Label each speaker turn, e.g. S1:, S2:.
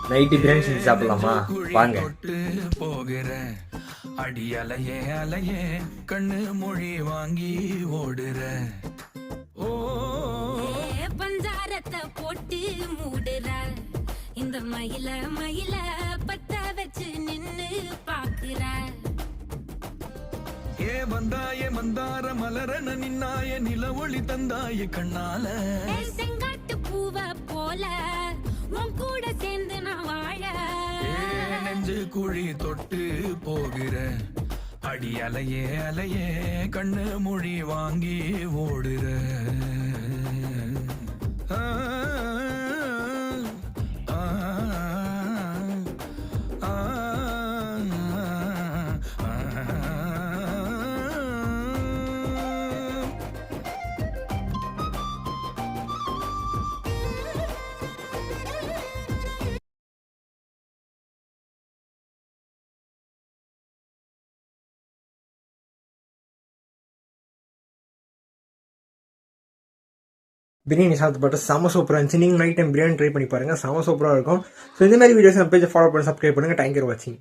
S1: Night biryani செஞ்சு சாப்பிடலாமா வாங்க.
S2: போகிறேன் அடி அலையே அலையே கண்ணு மொழி வாங்கி ஓடுற
S3: பஞ்சாரத்தை போட்டு மூடுற இந்த மயில மயில பத்த வச்சு நின்னு பாக்குற
S2: ஏ வந்தாய மந்தார மலரன நின்னாய நில ஒளி தந்தாய கண்ணால
S3: செங்காட்டு பூவ போல உன் கூட சேர்ந்து நான் வாழ
S2: நெஞ்சு குழி தொட்டு போகிற அடி அலையே அலையே கண்ணு மொழி வாங்கி ஓடுற
S1: பிரியாணி சாப்பிட்டு செம சூப்பராக இருந்துச்சு. நீங்கள் நைட் டைம் பிரியாணி ட்ரை பண்ணி பாருங்கள், செம சூப்பராக இருக்கும். ஸோ இந்த மாதிரி வீடியோஸ் நம்ம பேஜை ஃபாலோ பண்ணி சப்ஸ்கிரைப் பண்ணுங்கள். தேங்க்யூ ஃபார் வாட்சிங்.